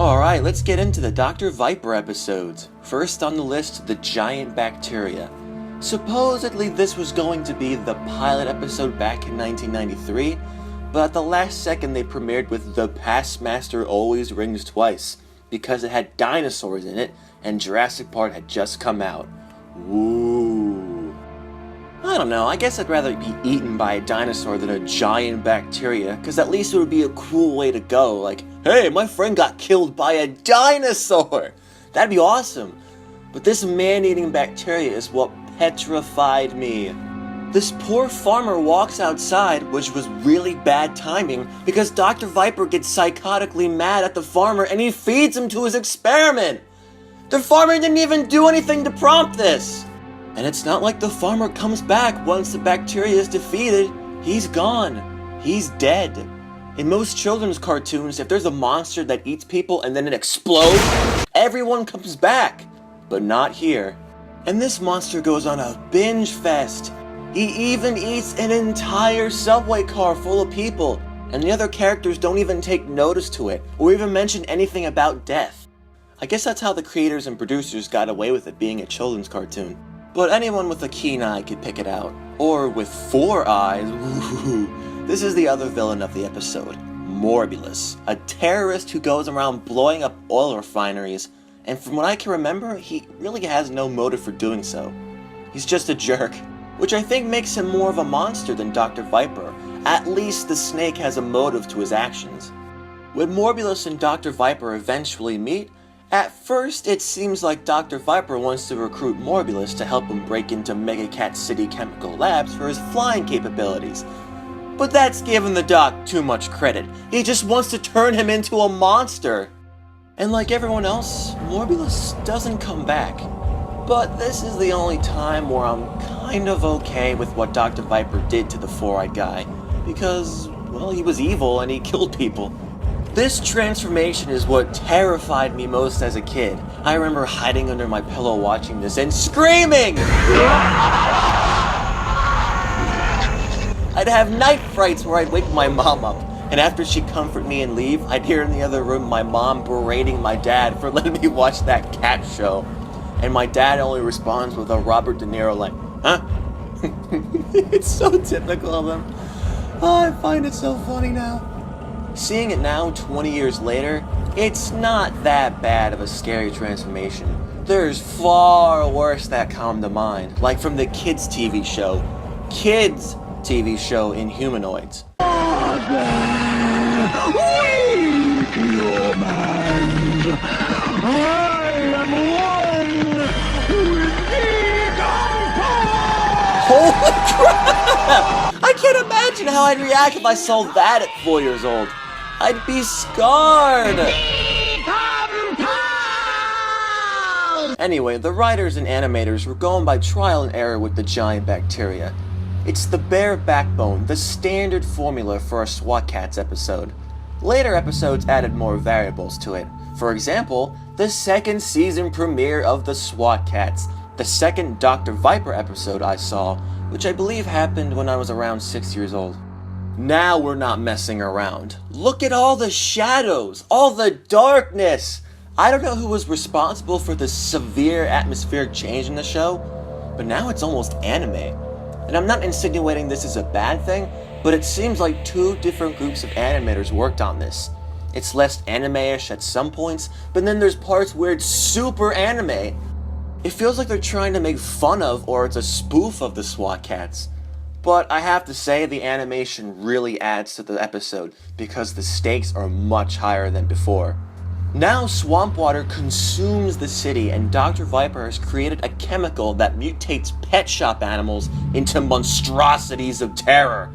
Alright, let's get into the Dr. Viper episodes. First on the list, the giant bacteria. Supposedly this was going to be the pilot episode back in 1993, but at the last second they premiered with The Past Master Always Rings Twice, because it had dinosaurs in it, and Jurassic Park had just come out. Ooh. I don't know, I guess I'd rather be eaten by a dinosaur than a giant bacteria, because at least it would be a cool way to go, like, hey, my friend got killed by a dinosaur! That'd be awesome. But this man-eating bacteria is what petrified me. This poor farmer walks outside, which was really bad timing, because Dr. Viper gets psychotically mad at the farmer and he feeds him to his experiment! The farmer didn't even do anything to prompt this! And it's not like the farmer comes back once the bacteria is defeated. He's gone. He's dead. In most children's cartoons, if there's a monster that eats people and then it explodes, everyone comes back. But not here. And this monster goes on a binge fest. He even eats an entire subway car full of people, and the other characters don't even take notice to it, or even mention anything about death. I guess that's how the creators and producers got away with it being a children's cartoon. But anyone with a keen eye could pick it out. Or with 4 eyes, woohoo. This is the other villain of the episode, Morbilus, a terrorist who goes around blowing up oil refineries, and from what I can remember, he really has no motive for doing so. He's just a jerk, which I think makes him more of a monster than Dr. Viper. At least the snake has a motive to his actions. When Morbilus and Dr. Viper eventually meet, at first it seems like Dr. Viper wants to recruit Morbilus to help him break into Mega Cat City Chemical Labs for his flying capabilities. But that's giving the doc too much credit. He just wants to turn him into a monster. And like everyone else, Morbilus doesn't come back. But this is the only time where I'm kind of okay with what Dr. Viper did to the 4-eyed guy. Because, well, he was evil and he killed people. This transformation is what terrified me most as a kid. I remember hiding under my pillow watching this and screaming! I'd have night frights where I'd wake my mom up, and after she'd comfort me and leave, I'd hear in the other room my mom berating my dad for letting me watch that cat show. And my dad only responds with a Robert De Niro like, huh? It's so typical of him. Oh, I find it so funny now. Seeing it now, 20 years later, it's not that bad of a scary transformation. There's far worse that come to mind, like from the Kids TV show. Kids TV show Inhumanoids. Holy crap! I can't imagine how I'd react if I saw that at 4 years old. I'd be scarred! Anyway, the writers and animators were going by trial and error with the giant bacteria. It's the bare backbone, the standard formula for a SWAT KATS episode. Later episodes added more variables to it. For example, the second season premiere of the SWAT KATS, the second Dr. Viper episode I saw, which I believe happened when I was around 6 years old. Now we're not messing around. Look at all the shadows, all the darkness! I don't know who was responsible for the severe atmospheric change in the show, but now it's almost anime. And I'm not insinuating this is a bad thing, but it seems like 2 different groups of animators worked on this. It's less anime-ish at some points, but then there's parts where it's super anime. It feels like they're trying to make fun of, or it's a spoof of the SWAT KATS. But I have to say, the animation really adds to the episode, because the stakes are much higher than before. Now swamp water consumes the city, and Dr. Viper has created a chemical that mutates pet shop animals into monstrosities of terror.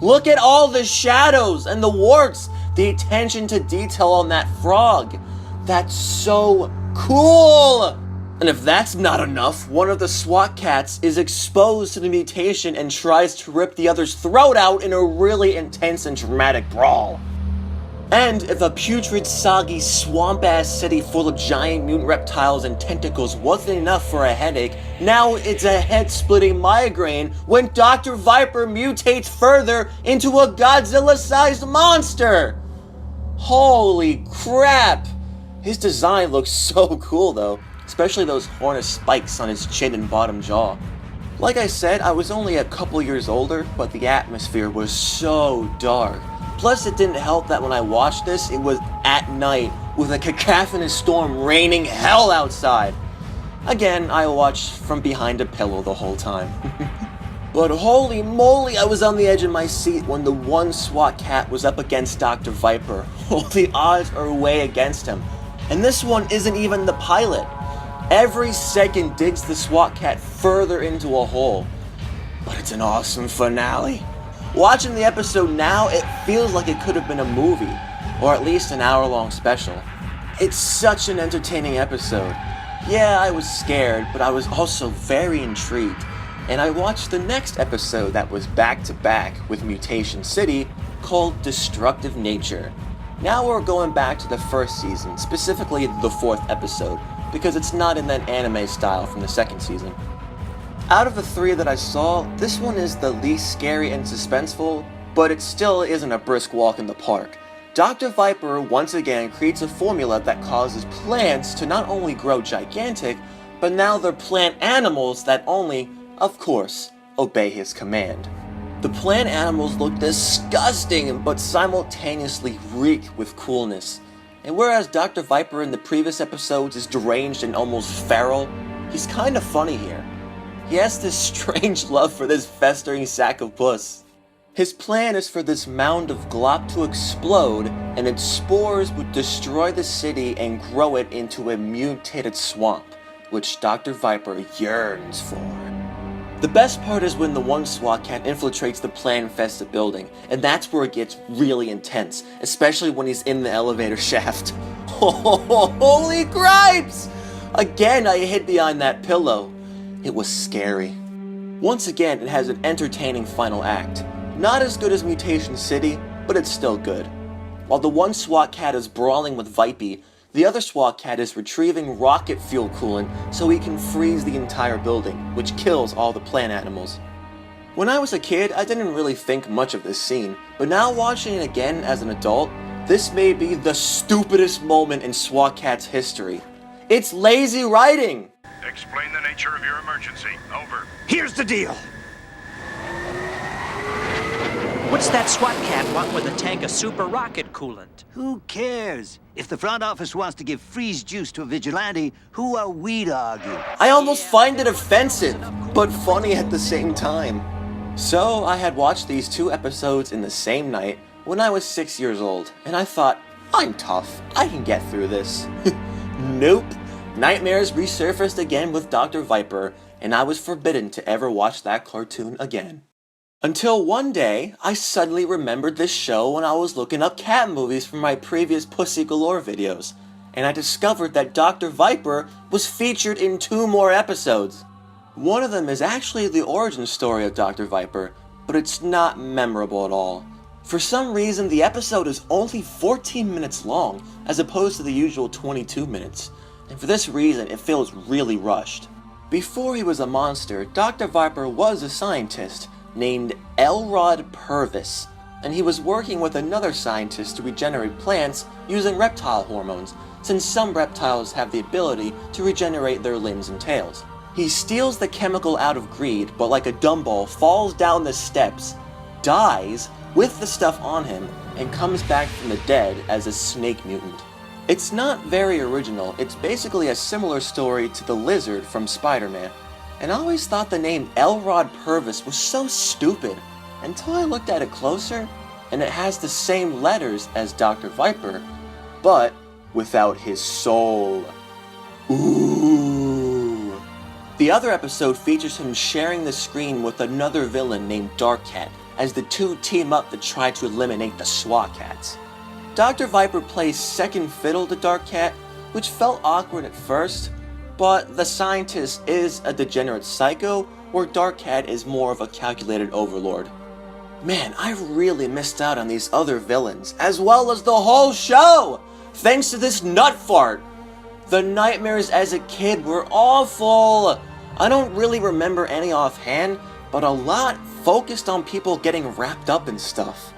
Look at all the shadows and the warts, the attention to detail on that frog. That's so cool! And if that's not enough, one of the SWAT KATS is exposed to the mutation and tries to rip the other's throat out in a really intense and dramatic brawl. And if a putrid, soggy, swamp-ass city full of giant mutant reptiles and tentacles wasn't enough for a headache, now it's a head-splitting migraine when Dr. Viper mutates further into a Godzilla-sized monster! Holy crap! His design looks so cool though, especially those horny spikes on his chin and bottom jaw. Like I said, I was only a couple years older, but the atmosphere was so dark. Plus it didn't help that when I watched this, it was at night, with a cacophonous storm raining hell outside. Again, I watched from behind a pillow the whole time. But holy moly, I was on the edge of my seat when the one SWAT cat was up against Dr. Viper. Oh, the odds are way against him. And this one isn't even the pilot. Every second digs the SWAT cat further into a hole. But it's an awesome finale. Watching the episode now, it feels like it could have been a movie, or at least an hour-long special. It's such an entertaining episode. Yeah, I was scared, but I was also very intrigued. And I watched the next episode that was back-to-back with Mutation City, called Destructive Nature. Now we're going back to the first season, specifically the 4th episode, because it's not in that anime style from the 2nd season. Out of the 3 that I saw, this one is the least scary and suspenseful, but it still isn't a brisk walk in the park. Dr. Viper once again creates a formula that causes plants to not only grow gigantic, but now they're plant animals that only, of course, obey his command. The plant animals look disgusting, but simultaneously reek with coolness. And whereas Dr. Viper in the previous episodes is deranged and almost feral, he's kinda funny here. He has this strange love for this festering sack of puss. His plan is for this mound of glop to explode, and its spores would destroy the city and grow it into a mutated swamp, which Dr. Viper yearns for. The best part is when the one SWAT cat infiltrates the plant-infested building, and that's where it gets really intense, especially when he's in the elevator shaft. Holy cripes! Again, I hid behind that pillow. It was scary. Once again, it has an entertaining final act. Not as good as Mutation City, but it's still good. While the one SWAT cat is brawling with Vipey, the other SWAT cat is retrieving rocket fuel coolant so he can freeze the entire building, which kills all the plant animals. When I was a kid, I didn't really think much of this scene, but now watching it again as an adult, this may be the stupidest moment in SWAT Cat's history. It's lazy writing! Explain the nature of your emergency. Over. Here's the deal. What's that SWAT cat want with a tank of super rocket coolant? Who cares? If the front office wants to give freeze juice to a vigilante, who are we to argue? I almost find it offensive, but funny at the same time. So, I had watched these 2 episodes in the same night when I was 6 years old, and I thought, I'm tough, I can get through this. Nope. Nightmares resurfaced again with Dr. Viper, and I was forbidden to ever watch that cartoon again. Until one day, I suddenly remembered this show when I was looking up cat movies from my previous Pussy Galore videos, and I discovered that Dr. Viper was featured in 2 more episodes. One of them is actually the origin story of Dr. Viper, but it's not memorable at all. For some reason, the episode is only 14 minutes long, as opposed to the usual 22 minutes, and for this reason, it feels really rushed. Before he was a monster, Dr. Viper was a scientist named Elrod Purvis, and he was working with another scientist to regenerate plants using reptile hormones, since some reptiles have the ability to regenerate their limbs and tails. He steals the chemical out of greed, but like a dumbbell falls down the steps, dies with the stuff on him, and comes back from the dead as a snake mutant. It's not very original, it's basically a similar story to the lizard from Spider-Man, and I always thought the name Elrod Purvis was so stupid, until I looked at it closer, and it has the same letters as Dr. Viper, but without his soul. Ooh. The other episode features him sharing the screen with another villain named Dark Cat, as the 2 team up to try to eliminate the SWAT Cats. Dr. Viper plays second fiddle to Dark Cat, which felt awkward at first, but the scientist is a degenerate psycho, where Dark Cat is more of a calculated overlord. Man, I really missed out on these other villains, as well as the whole show, thanks to this nut fart. The nightmares as a kid were awful. I don't really remember any offhand, but a lot focused on people getting wrapped up in stuff.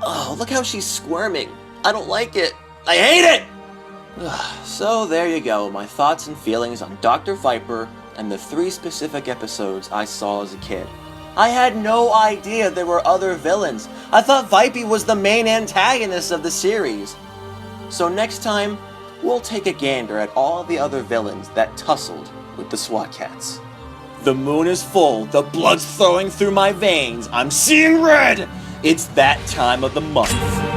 Oh, look how she's squirming. I don't like it. I hate it! So there you go, my thoughts and feelings on Dr. Viper and the 3 specific episodes I saw as a kid. I had no idea there were other villains. I thought Vipey was the main antagonist of the series. So next time, we'll take a gander at all the other villains that tussled with the SWAT cats. The moon is full, the blood's flowing through my veins, I'm seeing red! It's that time of the month.